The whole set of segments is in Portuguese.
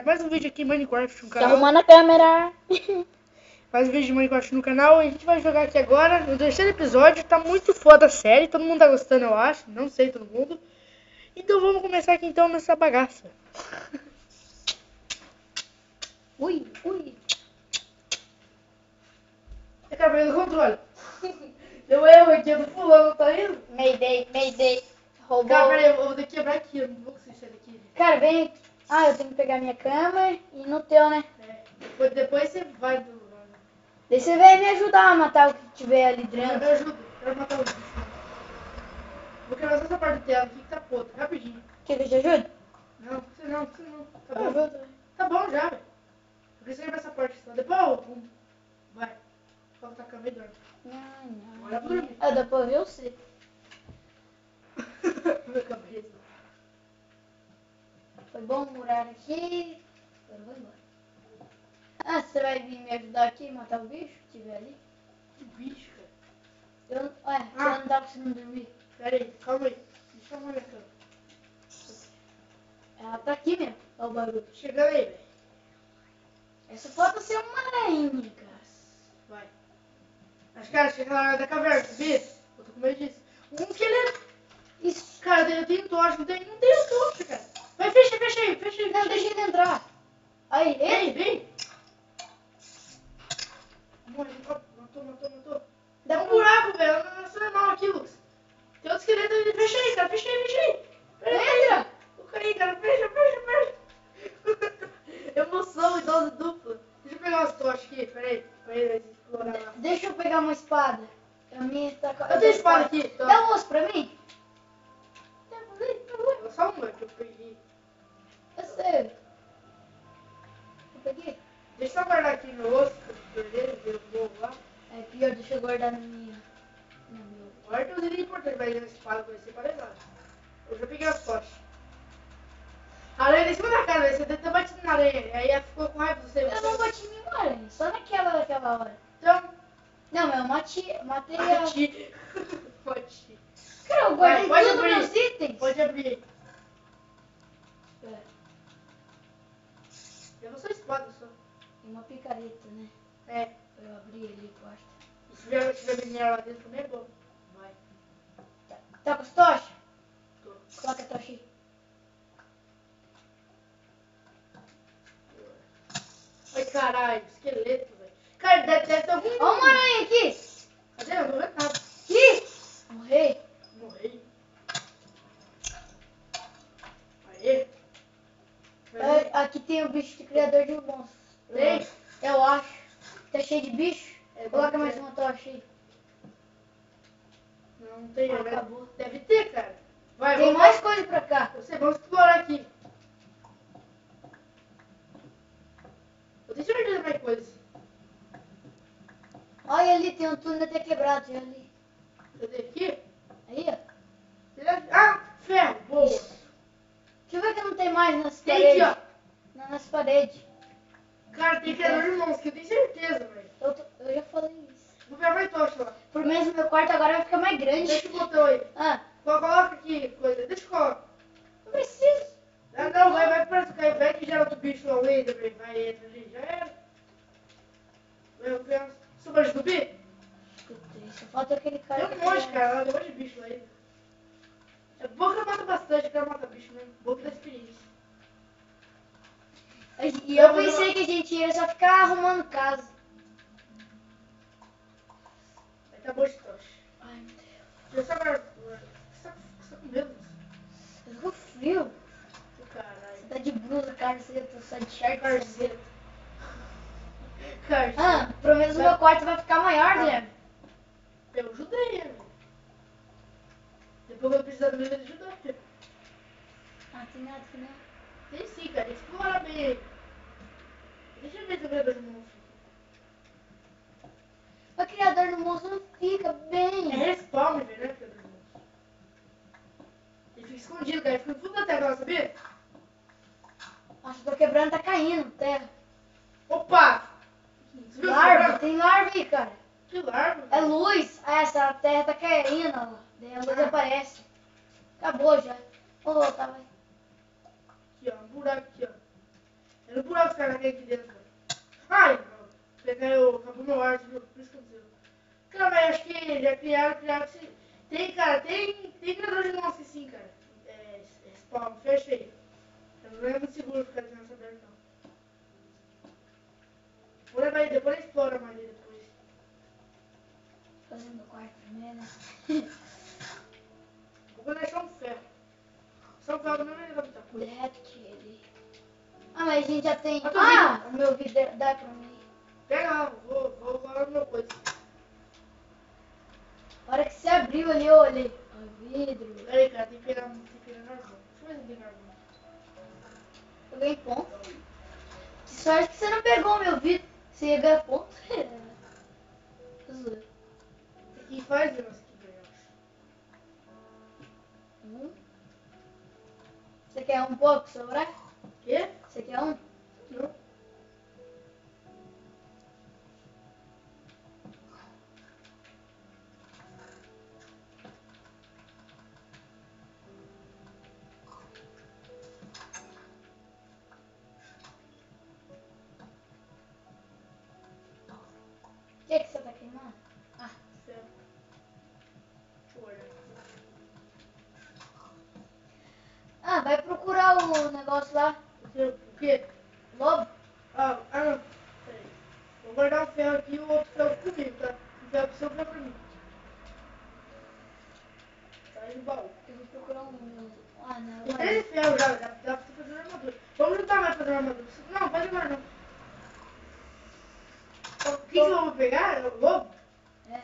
mais um vídeo aqui em Minecraft no Tá canal. arrumando a câmera. Mais um vídeo de Minecraft no canal. E a gente vai jogar aqui agora no terceiro episódio. Tá muito foda a série, todo mundo tá gostando, eu acho. Não sei todo mundo. Então vamos começar aqui então nessa bagaça. Ui, ui. Eu quero ver o controle. Deu erro aqui do fulano, tá indo? Mayday. Roubou. Cara, peraí, eu vou ter que quebrar aqui, eu não vou conseguir sair daqui. Cara, vem. Ah, eu tenho que pegar minha câmera e no teu, né? É, depois você vai do... Daí você vem me ajudar a matar o que tiver ali Eu dentro. ajudo, eu quero matar o bicho. Vou quebrar só essa parte do tela aqui que tá podre, rapidinho. Quer que eu te ajude? Não, você não. Tá Eu bom. ajudo. Tá bom já, velho. Eu preciso quebrar essa parte só. Depois eu arrumo. Vai. Coloca a cama e dorme. Bora pra dormir. Ah, dá pra ver você. Minha cabeça. Foi bom morar aqui. Agora eu vou embora. Ah, você vai vir me ajudar aqui a matar o bicho que tiver ali? Que bicho, cara. Você não tá conseguindo dormir. Pera aí, calma aí. Deixa eu arrumar minha cama. Ela tá aqui mesmo. Olha o barulho. Chegando aí, velho. Essa foto ser uma aranha, cara. Vai. Mas, cara, chega na hora da caverna, sabia? Eu tô com medo disso. Um esqueleto. Isso. Cara, eu tenho tocha, não tenho tocha, cara. Vai, fecha aí. Não, deixa ele entrar. Aí, Vem. Morre, matou. Dá Dá um pra- buraco, velho. Não é normal aqui, Lucas. Tem outro esqueleto ali. Fecha aí, cara. Fecha aí. Entra. Fica aí, cara. Fecha. Emoção e dose dupla. Deixa eu pegar umas tochas aqui. Pera aí. Pra ele explorar lá. Deixa eu pegar uma espada. A minha tá com... Eu tenho espada aqui. Então. Dá um osso pra mim. É só uma que eu peguei. Eu sei. Eu peguei. Deixa eu guardar aqui meu osso. Pra eu perder. Eu vou lá. É pior, deixa eu guardar na minha... Guarda os itens importantes. Vai na espada. Vai ser pra levar. Eu já peguei as tochas. A aranha em cima da cara, velho. Você deve ter batido na aranha. Aí ela ficou com raiva de você. Eu não bati nenhuma aranha, só naquela hora. Então, Não, mas eu matei a... Bati. Cara, eu guardei Vai, pode todos abrir. meus itens. Pode abrir. É, Eu não sou espada, só. tem uma picareta, né? É. Eu abri ali o quarto. E se tiver minério lá dentro também é bom. Vai. Tá com as tochas? Tô. Coloca a tocha aí. Ai, caralho. Esqueleto, velho. Cara, deve ter algum... Ó uma aranha aqui. Cadê? Eu não vou nada. Aqui. Morri. Morri. Aê. Aqui tem o bicho de criador de monstros. Tem? Eu acho. Tá cheio de bicho. É, Coloca deve mais ter. uma tocha aí. Não tem, né? Acabou. Deve ter, cara. Vai, Tem vamos mais coisa pra cá. vamos explorar aqui. Eu tenho certeza que vai coisa. Olha ali, tem um túnel até quebrado já ali. Cadê aqui? Aí, ó. Ah, ferro. Boa. Deixa eu ver que não tem mais nas Tem paredes. aqui, ó. Nas paredes. Cara, tem criador de monstros, que eu tenho certeza, velho. Eu já falei isso. Vou pegar mais tocha lá. Por menos meu quarto agora vai ficar mais grande. Deixa o botão aí. Ah, Coloca aqui, coisa. Deixa eu colocar. não preciso. Ah, não, vai pra cair. Vai que gera outro bicho lá, o Enderman. Vai, entra ali. Já era. Eu penso. Você pode subir? Escutei, só falta aquele cara. Tem um monte, cara. Tem um monte de bicho lá ainda. É bom que eu mato bastante, eu quero matar bicho mesmo. Bom que dá experiência. E eu pensei que a gente ia só ficar arrumando casa. Aí tá bom de tocha. Ai, meu Deus. Deixa eu só guardar. Você tá com medo? Eu tô com frio. Caralho. Você tá de blusa, carceta, só de shirt. Carceta. Carceta. Ah, pelo menos o meu quarto vai ficar maior, Guilherme. Eu ajudei ele. Depois que eu precisar dele, eu ajudei. Ah, tem nada aqui não. Tem sim, cara. Explora bem. Deixa eu ver se eu lembro de monstro. O criador do monstro não fica É bem. respawn, velho, né, criador de monstro? Ele fica escondido, cara. Ele fica no fundo da terra, sabia? Nossa, eu tô quebrando, tá caindo terra. Opa! Você viu Larva, esse tem larva aí, cara. que larva? É luz. Ah, essa terra tá caindo, ó. Daí a luz aparece. Acabou já. Vou voltar, vai. Aqui, ó. Um buraco aqui, ó. Era um buraco, cara, aqui dentro. Ai, acabou meu ar, viu? Por isso que aconteceu. Cara, mas acho que já criaram. Tem, cara, tem criador de monstros sim, cara. Spawn, fecha aí. Não é muito seguro ficar nessa aberta, não. Vou levar ele, depois explora mais ele depois. Fazendo o quarto primeiro, né? Vou deixar um ferro. Só um ferro não vai levar muita coisa. Derrete ele. Ah, mas a gente já tem... Mas tu Ah, o meu vidro dá pra mim. Pega não, vou falar do meu coisa. A hora que você abriu ali, eu olhei. O vidro. Peraí, cara, tem que pegar carvão. Deixa eu ver se tem carvão. Eu ganhei ponto. Que sorte que você não pegou o meu vidro. Você ia ganhar ponto. Zoeira. Tem que fazer esse negócio aqui, eu acho. Você quer um pouco sobrar? Quê? Você quer um? Não. O que você tá queimando? Ah, Ferro. Deixa eu olhar. Ah, vai procurar o negócio lá. O quê? Lobo? Não. Peraí. Vou guardar um ferro aqui e o outro ferro comigo, tá? Um ferro pro seu, um ferro pra mim. Tá aí no baú. Eu vou procurar um... Ah, não. Tem 13 ferros já, dá pra você fazer uma armadura. Vamos juntar mais pra fazer uma armadura. Não, faz agora não. O que eu vou pegar? É o lobo? É.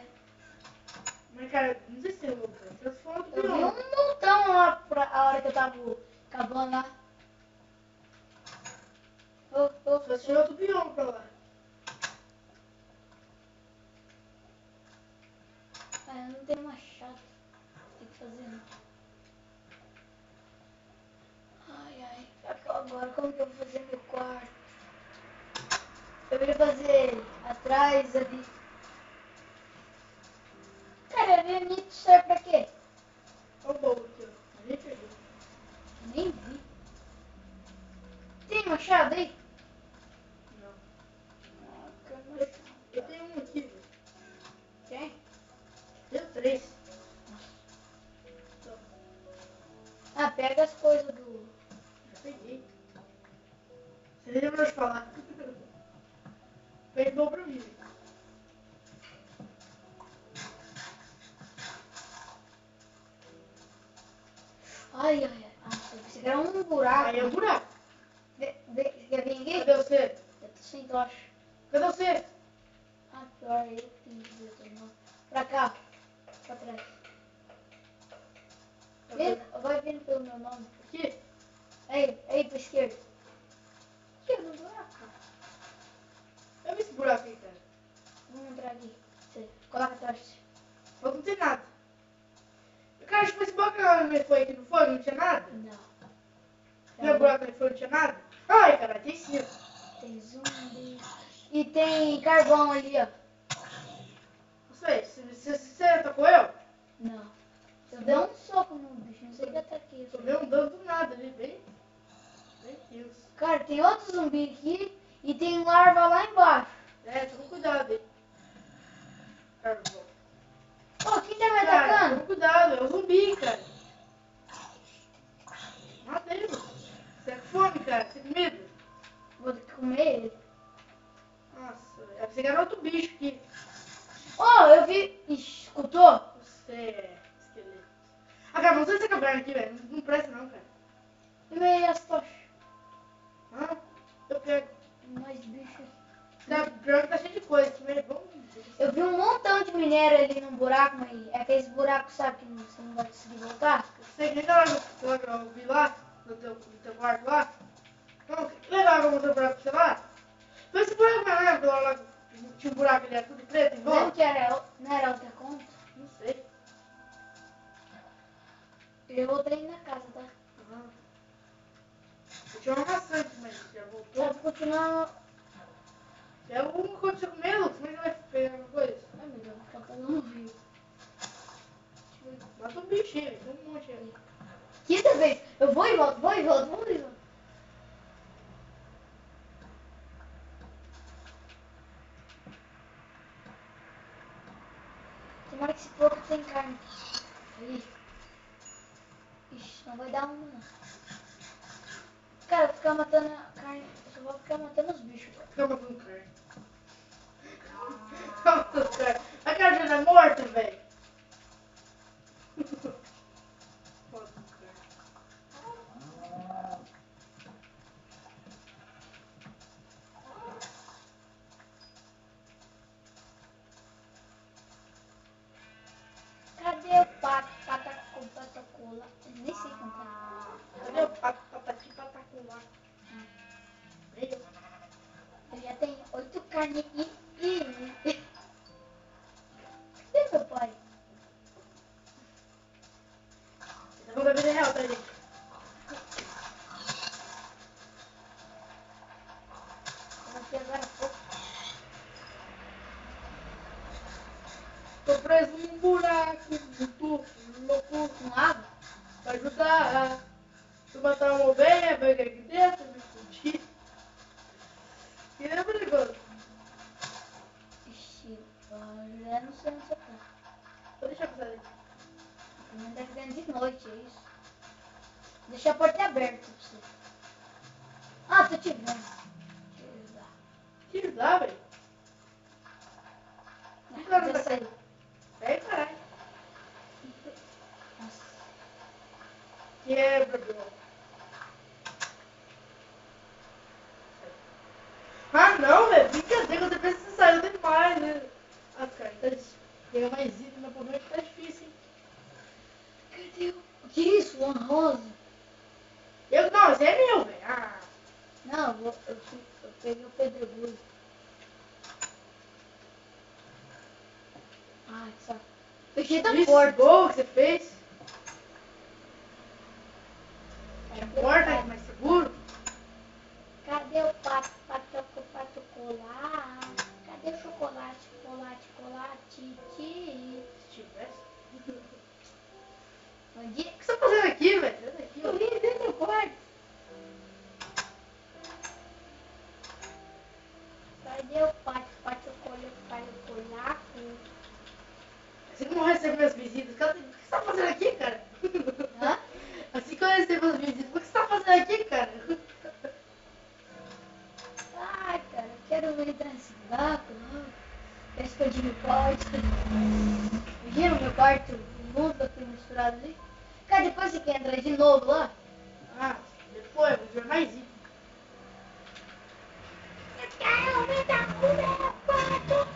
Mas, cara, não sei se é lobo, cara. Só se for outro Eu vi bioma. um montão lá a hora que eu tava cavando lá. Só se for outro bioma pra lá. Ah, eu não tenho machado. Tem que fazer, né? Ai, ai. Agora, como que eu vou fazer meu quarto? Eu ia fazer atrás ali. Cara, a Vianite serve pra quê? Olha o baú aqui, ó. A gente pegou. Nem vi. Tem machado aí? Não. Ah, eu quero machado. Eu tenho um aqui, velho. Tem? Tenho 3. Então, Ah, pega as coisas do... já peguei. Você nem lembrou de falar. Fez bom pra mim. Ai, ai, ai. Ah, eu pensei que era um buraco. Aí é o buraco. Você quer vir aqui? Cadê você? Eu tô sem tocha. Cadê você? Ah, pior, eu que tenho que ver teu nome. Pra cá. Pra trás. Vai vindo pelo meu nome. Aqui? Aí, pra esquerda. Aqui, no buraco. Eu vi esse buraco aí, cara. Vamos entrar aqui. Você coloca a tocha. Mas não tem nada. Cara, tipo, esse buraco que ela foi aqui, não foi? Não tinha nada? Não. Meu buraco que foi, não tinha nada? Ai, cara, tem sim. Tem zumbi. E tem carvão ali, ó. Não sei, você atacou eu? Não. Eu dei um soco no bicho, não sei o que tá aqui. Tô vendo um dano do nada ali, bem Deus. Cara, tem outro zumbi aqui e tem larva lá embaixo. Toma cuidado aí. Carvão. Ô, quem tá me Cara, atacando? toma cuidado, é um zumbi, cara. Mata ele, mano. Você é com fome, cara, você tem medo? Vou ter que comer ele. Nossa, eu pensei que era outro bicho aqui. Ô, eu vi... Ixi, escutou? Você é esqueleto. Ah, cara, não sei se essa caverna aqui, velho. Não presta não, cara. E meio as tochas. Hã? Eu pego. Mais bicho. Cara, pior que tá cheio de coisa aqui, mas vamos... Eu vi um montão de minério ali no buraco, mas é aqueles buracos, sabe, que você não vai conseguir voltar? Você que legal eu vi lá, no teu quarto lá. Não, que legal que eu mostrei o buraco pra você lá. Foi esse buraco mesmo, né? Lá tinha um buraco ali, era tudo preto em Lembra volta. que era, não era outra conta? Não sei. Eu voltei na casa, tá? Aham. Eu tinha uma maçã aqui, mas já voltou. Sabe, continuar... Tem alguma coisa pra você comer, Lucas? Como é que vai pegar alguma coisa? Ai, meu Deus, daqui a pouco eu não vi. Mata um bichinho, tem um monte aí. Quinta vez. Eu vou e volto, vou e volto, vou e volto. que esse porco tem carne. Aí. Ixi, não vai dar uma não. Cara, eu vou ficar matando a carne. Eu só vou ficar matando os bichos. Fica matando carne. Fica matando carne. A carne já é morta, velho. Cadê o pato? Patacola. Eu nem sei cantar. Cadê o pato, patati, pataculá? Eu já tenho 8 carnes e... Cadê meu pai? Eu vou beber real, tá, gente? Eu vou pegar agora pouco. Tô preso num buraco muito louco Com água? pra ajudar. Se eu matar uma ovelha, vai cair aqui dentro, me fudi. E é perigoso. Ixi, eu não sei onde você tá. Vou deixar passar ali. Também tá ficando de noite, é isso. Deixa a porta aberta pra você. Ah, tô te vendo. Que dá, velho. Que dá nessa Sai. coisa? Sai, caralho. Nossa. Quebra, bro. Ah, não, velho. Brincadeira. Você pensa que você saiu demais, né? Ah, cara, tá difícil. Pegar mais item na problema que tá difícil, hein? Cadê o... O que é isso? Uma rosa? Não, esse é meu, velho. Ah. Não, eu peguei o pedregulho. Ai, que saco. Fechei da Isso, porta. boa que você fez. Aí, A porta é mais seguro. cadê o pato colar? Cadê o chocolate? Se tivesse. Onde? O que você tá fazendo aqui, velho? Sai daqui, Eu ó. vim dentro do quarto. Cadê o pato colar? Assim que eu recebo minhas visitas, cara, o que você tá fazendo aqui, cara? Hã? Assim que eu recebo as visitas, o que você tá fazendo aqui, cara? Ai, cara, eu quero entrar nesse buraco, não. Quero expandir meu quarto. Imagina o meu quarto, o mundo aqui misturado ali. Cara, depois você quer entrar de novo lá? Ah, depois, vou ver mais item. Eu quero entrar no meu quarto.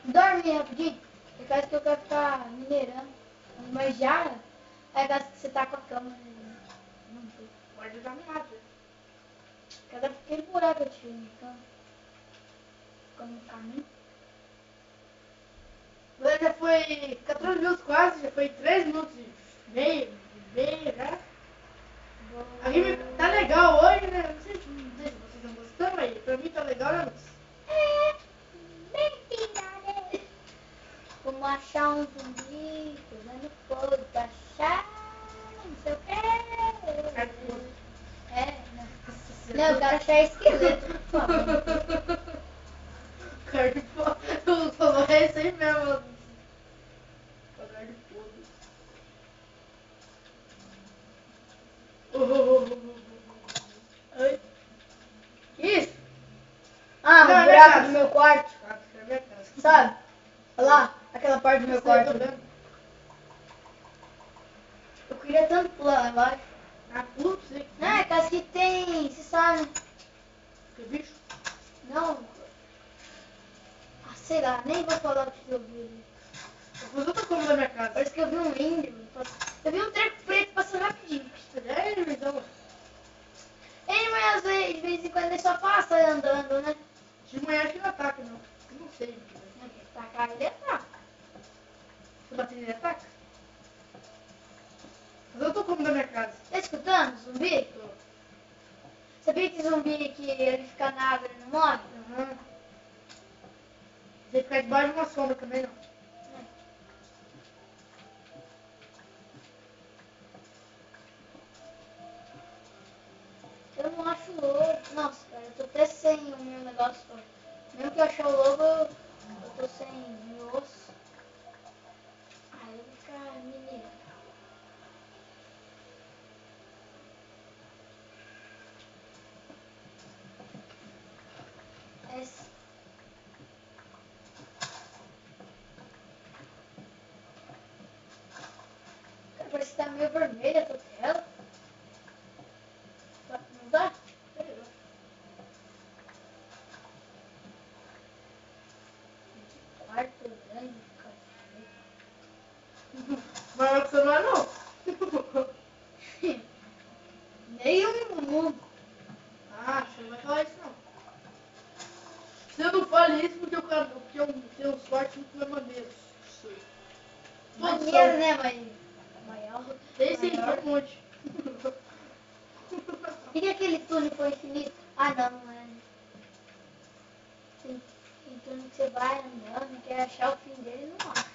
Dorme aí rapidinho. É caso que eu quero ficar minerando. Mas já, é caso que você tá com a cama. Não tô. Guarda já arrumado, já. Cada aquele buraco eu tiro na cama. Ficando no caminho. Agora já foi 14 minutos quase, já foi 3 minutos e meio já. A game tá legal hoje, né? Não sei se vocês estão gostando aí. Pra mim tá legal, né, Luz? É, mentira, né? Como achar um zumbi, pegando fogo, pra achar, não sei o que. É, não. Não, eu quero achar esqueleto, por favor. Carne podre. Eu falou, é isso aí mesmo. Carne podre. Oi? Que isso? Ah, Não, o é buraco verdade. do meu quarto, Ah, é minha casa. sabe? Olha lá, aquela parte do meu Isso aí, quarto. tô vendo. Eu queria tanto pular lá embaixo. Ah, pula pra você. Não, é caso que tem, você sabe? Que bicho? Não. Ah, sei lá, nem vou falar o que eu vi ali. Eu vou fazer outra coisa na minha casa. Parece que eu vi um índio. Eu vi um treco preto passando rapidinho. É, então. Ele, mas às vezes, de vez em quando ele só passa andando, né? De manhã acho que não ataca, não. Eu não sei. Não quer tacar ele ataca. Se bater ele ataca? Mas eu tô como na minha casa. Tá escutando, zumbi? Tô. Sabia que zumbi que ele fica na água e não morre? Aham. Você ficar debaixo de uma sombra também, não. Eu não acho o lobo. Nossa, cara, eu tô até sem o meu negócio. Mesmo que eu achar o lobo, eu tô sem meu osso. cá, menina. Essa. Cara, parece que tá meio vermelha a tua tela. Não dá? Quarto grande, cacete. Maior que o celular não. Nenhum mundo. Ah, você não vai falar isso não. Você não fale isso porque eu tenho sorte muito mais maneiros. Maneiro, né, mãe? Maior. Tem sim, Maior. tem um monte. E que aquele túnel foi infinito? Ah, não, não é. Tem túnel que você vai andando, quer achar o fim dele, não acha.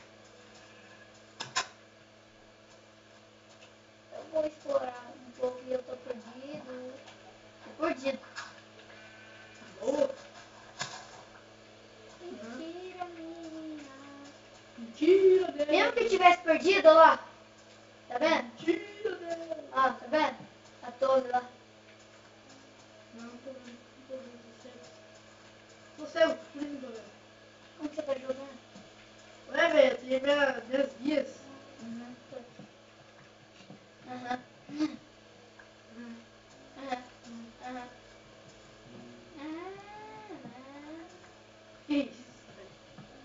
Eu vou explorar um pouco e eu tô perdido. Tô perdido. Boa. Mentira, menina. Mentira dela. Mesmo que eu tivesse perdido, ó lá. Tá vendo? Mentira dela. Ó, tá vendo? A torre lá. Não, tô vendo. Não tô vendo. Você é o primo, velho. Como que você tá jogando? Ué, velho, eu tinha minhas guias. Uhum. Aham. Aham. Aham. Que isso, velho?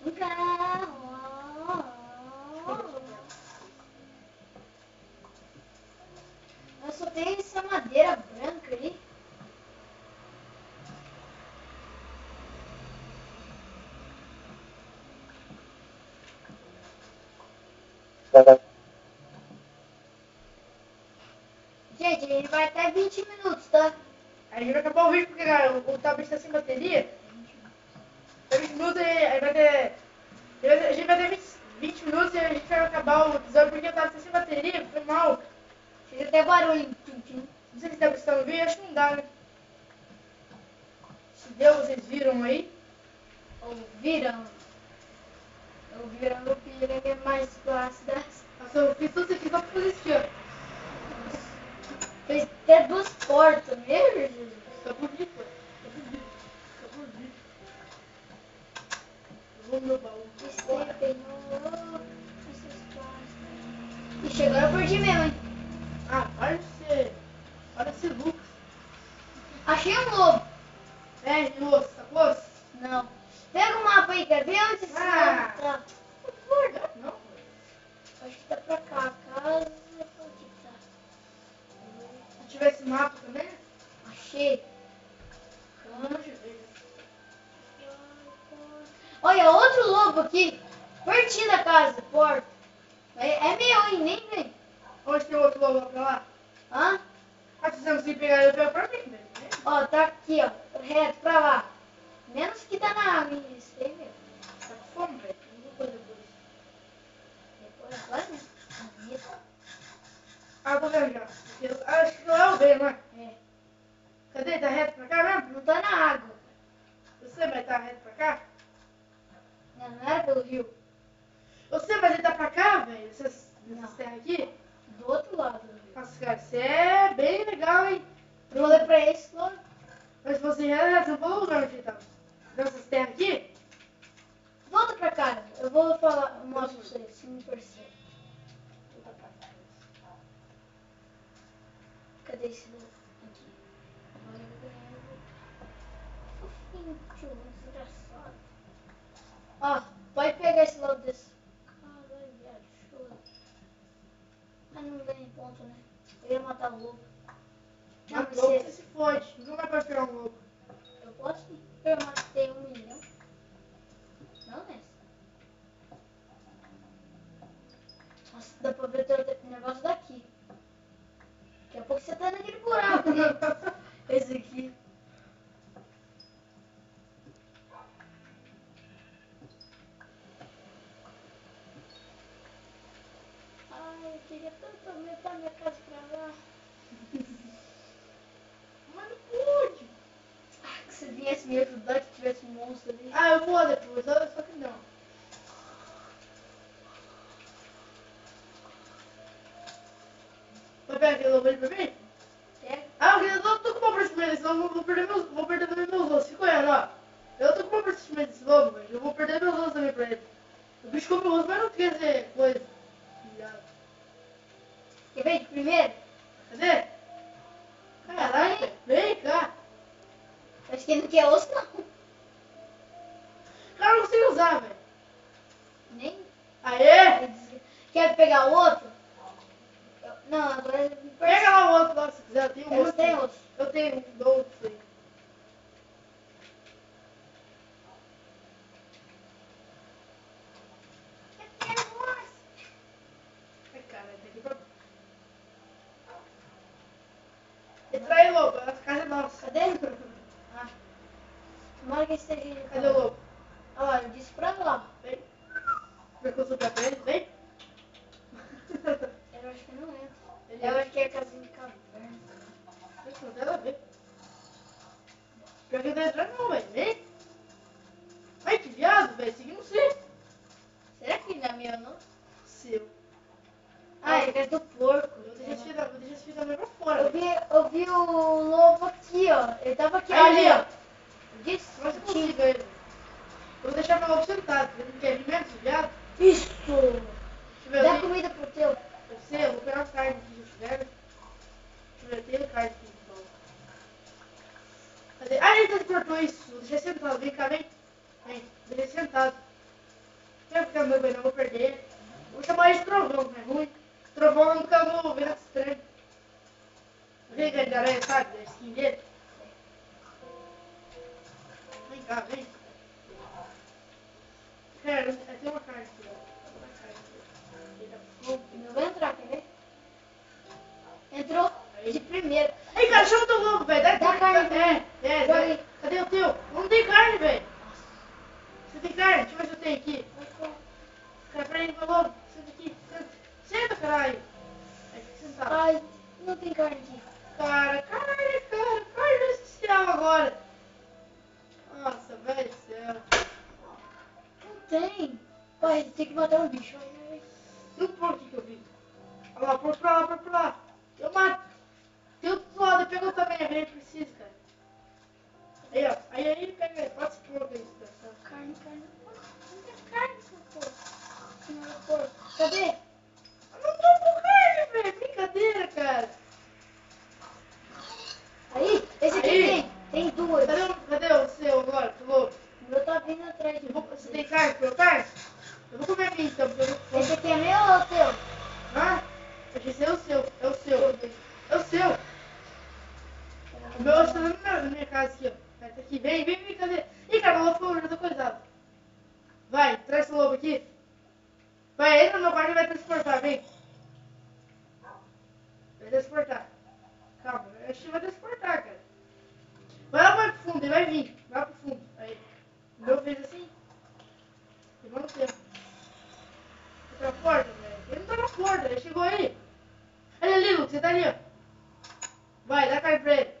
Um carro. Eu só tenho essa madeira branca ali. Gente, ele vai até 20 minutos, tá? Aí a gente vai acabar o vídeo porque cara, o tablet tá sem bateria. Até 20 minutos aí vai ter. A gente vai ter 20 minutos e a gente vai acabar o episódio porque o tablet tá sem bateria, foi mal. Fez até barulho. Não sei se dá pra estar no vídeo, acho que não dá, né? Se deu, vocês viram aí? Ouviram? Ouviram o piranha mais fácil das... Nossa, eu fiz tudo isso aqui só pra fazer isso aqui, ó. Fez até 2 portas, meu Jesus. Só por vídeo, pô. Só por vídeo. Só por vídeo. Eu vou no meu baú. Ixi, agora eu perdi mesmo, hein? Ah, para de ser. Para de ser Lucas. Achei um lobo. É, de osso, tá com osso? Não. Pega o mapa aí, quer ver onde esse lobo tá? Por favor, não, pô. Acho que tá pra cá. A casa onde tá? Se tivesse mapa também, Achei. não te vejo. Olha, outro lobo aqui. Pertinho da casa, porta. É meu, hein? Nem vem. Onde tem outro lobo lá pra lá? Hã? Ah, se você não conseguir pegar, eu pego pra mim, velho. Ó, tá aqui, ó. Reto pra lá. Menos que tá na água, hein? Isso aí, meu. Tá com fome, velho. Não vou fazer depois. Depois agora, né? Bonito. Ah, tô vendo já. Acho que não é o B, não é? É. Cadê? Tá reto pra cá mesmo? Não tá na água. Você vai estar reto pra cá? Não, não era pelo rio. Você vai deitar pra cá, velho? Essas terras aqui? Do outro lado do rio. Nossa, cara, você é bem legal, hein? Eu falei pra esse lado. Mas se você já não falou o lugar onde tava. Nessas terras aqui? Volta pra cá. Eu vou falar, eu mostro pra você, se me percebe. Volta pra cá. Cadê esse lobo? Aqui. Agora eu ganhei. Fofinho, tio, desgraçado. Ó, pode pegar esse lobo desse. Caralho, viado, chora. Mas não ganhei ponto, né? Eu ia matar o lobo. Não, Mas mas lobo você... você se fode. Nunca mais pode pegar um lobo. Eu posso sim. Eu matei 1 milhão. Não nessa. Nossa, dá pra ver o negócio daqui. Daqui a pouco você tá naquele buraco ali. Esse aqui. Ai, eu queria tanto aumentar minha casa pra lá. Mas não pude. Ah, que você viesse me ajudar que tivesse um monstro ali. Ah, eu vou depois, só que não. lobo ali pra mim? Pega. Ah, eu tô com uma procedimento, senão eu vou perder meus ossos. Fica olhando, ó. Eu tô com uma procedimento desse lobo, velho. Eu vou perder meus ossos também pra ele. O bicho come o osso, mas não quer dizer coisa. Quer ver de primeiro? Cadê? Caralho, velho. Vem cá. Acho que ele não quer osso, não. Cara, eu não consigo usar, velho. Nem. Aê! Quer pegar o outro? Não, agora ele me Pega lá o outro lá, se quiser. Eu tenho um Eu não outro. tenho osso. Eu tenho um, dou outro aí. Eu quero osso. Ai, caralho, tem aqui pra... Entra aí, lobo. A casa é nossa. Cadê? Ah. Tomara que esteja. Cadê o lobo? Olha lá, eu disse pra lá. Vem. Como é que eu sou pra ele? Vem. Eu acho que não entra. Eu acho que é casinha de caverna. Não tem nada a ver. Pior que não tá entrando não, velho. Vem. Ai, que viado, velho. Seguimos você. Será que não é meu, não? Seu. Ah, é casa do porco. Vou deixar esse filho também pra fora, velho. Eu vi o lobo aqui, ó. Ele tava aqui. Ali, ó. Eu disse? Mas eu consigo ele. Eu vou deixar meu lobo sentado. Ele não quer vir mesmo, esse viado? Isso! Deixa eu ver. Dá comida pro teu. Eu sei, eu vou pegar uma carne aqui, se eu tiver. Deixa eu ver, tem carne aqui. Então. Cadê? Ah, ele tá cortou isso. Vou deixar sentado. Vem cá, vem. Vem, deixa ele sentado. Não quero ficar meu bem, não vou perder. Vou chamar ele de trovão, não é ruim. Trovão nunca vou ver nada estranho. Vem, velho, da aranha, sabe? Da skin dele. Vem cá, vem. Cara, tem uma carne aqui, ó. Tem uma carne aqui. Ele tá fogo. Não vai entrar, quer ver? Entrou de primeiro. Ei, cara, chama teu lobo, velho. Dá carne. Joga Velho. aí. Cadê o teu? Não tem carne, velho. Você tem carne? Deixa eu ver se eu tenho aqui. Cara, peraí, meu lobo. Senta aqui. Senta, caralho. Aí, fica sentado. Ai, não tem carne aqui. Cara, carne especial agora. Nossa, velho do céu. Não tem. Pai, tem que matar um bicho. E o porco que eu vi? Olha lá, porco pra lá, porco pra lá. Eu mato. Tem outro lado, pegou também, a gente precisa, cara. Aí, ó. Aí, pega aí. Pode se porco aí, desgraçado. Carne. Não tem carne, porco. Cadê? Eu não tô com carne, velho. Brincadeira, cara. Aí, esse aqui Aí. tem duas. Cadê o seu agora, tu louco? O meu tá vindo atrás de mim. Você tem carne? Comeu carne? Eu vou comer a minha então, porque eu vou... Esse aqui é meu ou o teu? Ah, esse é o seu. É o seu. É o seu. O meu está na minha casa aqui, ó. Tá aqui. Vem, cadê? Ih, cara, o lobo já tá coisado. Vai, traz esse lobo aqui. Vai, entra no meu quarto e vai transportar, vem. Vai transportar. Calma, acho que vai transportar, cara. Vai lá pro fundo, ele vai vir. Vai lá pro fundo. Aí. O meu fez assim. Levou no tempo. Tá na porta, velho. Ele não tá na porta, ele chegou aí. Olha ali, Lucas, você tá ali, ó. Vai, dá carne pra ele.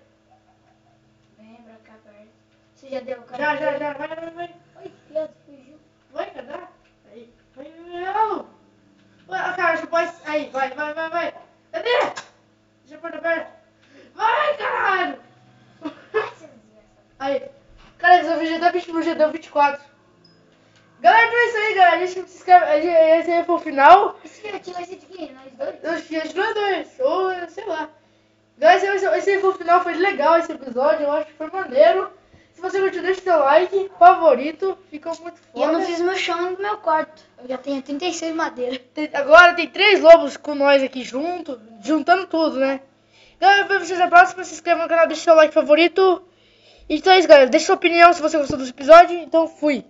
Vem pra cá perto. Você já deu o carne? Já. Vai. Ai, criança, fugiu. Vai, cara, dá. Aí. Vai, Lu. Vai, cara, você pode... Aí, vai. Cadê? Deixa a porta aberta. Vai, caralho. Aí. Cara, esse vídeo já deu 24. Galera, então é isso aí, galera. A gente se inscreve. Esse aí foi o final. Esse filhotinho vai ser de quem? Nós dois? Acho que nós dois. Ou, sei lá. Galera, esse aí foi o final. Foi legal esse episódio. Eu acho que foi maneiro. Se você curtiu, deixa seu like. Favorito. Ficou muito foda. E eu não fiz meu chão no meu quarto. Eu já tenho 36 madeiras. Agora tem 3 lobos com nós aqui junto. Juntando tudo, né? Galera, eu vejo vocês na próxima. Se inscreva no canal, deixa seu like favorito. Então é isso, galera. Deixa sua opinião se você gostou desse episódio. Então, fui.